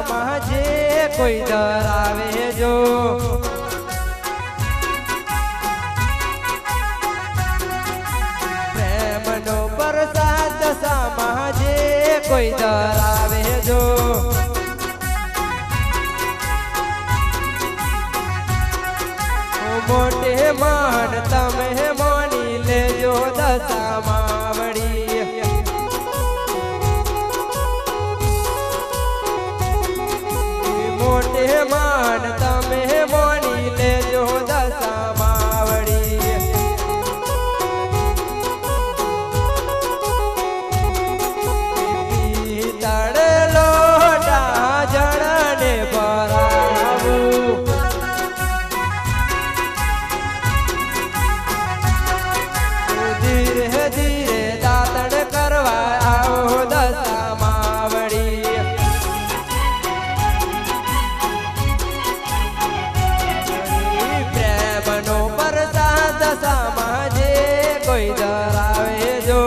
દશામાં જે કોઈ ધરાવે જો પ્રેમનો પ્રસાદ દશામાં જે કોઈ ધરાવે જો મોટે માન તમે માની લેજો દશામાં વળી મોટે માન તમે માની લેજો દશામાં વળી પિત્તળ લોટા જળને ભરાવું ધીરે ધીરે દાતણ કરવા આવો દશામાં વળી પ્રેમનો પ્રસાદ દશામાં જે કોઈ ધરાવે જો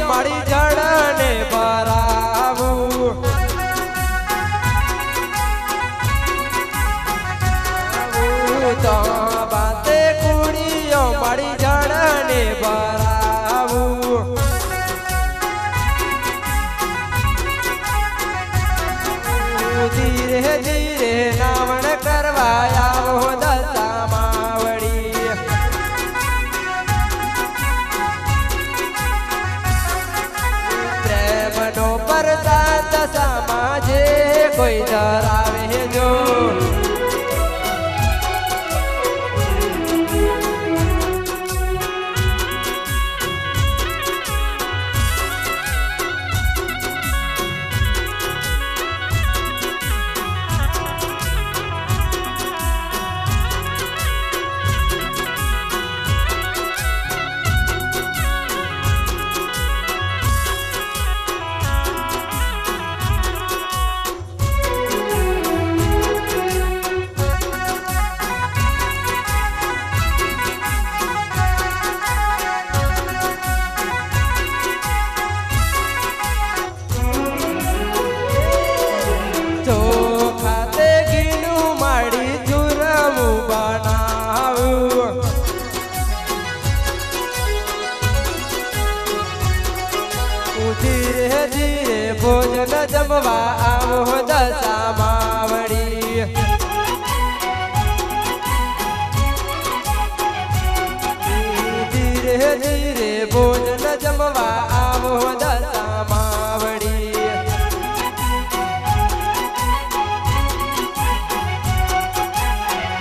મારી જળને ભરાવું તો બાતે કુડીઓ મારી જળને ભરાવું ધીરે ધીરે નાવણ કરવા આવો દશામાં વળી પ્રેમનો પ્રસાદ દશામાં જે કોઈ ધરાવે જો ચોખાતે ઘીનું માડી ચૂરમું બનાવું ધીરે ધીરે ભોજન જમવા આવો દશામાં વળી ધીરે ધીરે ભોજન જમવા આવો દશામાં વળી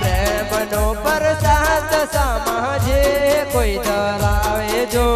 પ્રેમનો પ્રસાદ દશામાં જે કોઈ ધરાવે જો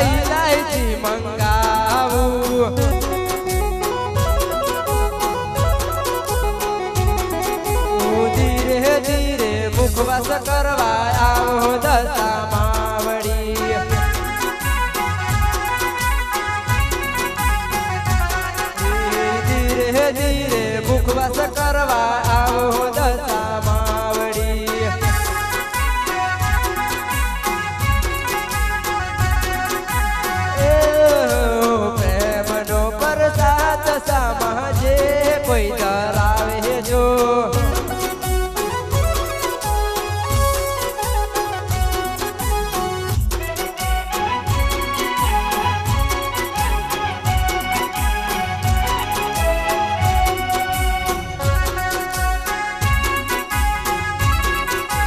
ઇલાયચી મંગાવું ધીરે ધીરે મુખવાસ કરવા આવો દશામાં વળી ધીરે ધીરે મુખવાસ કરવા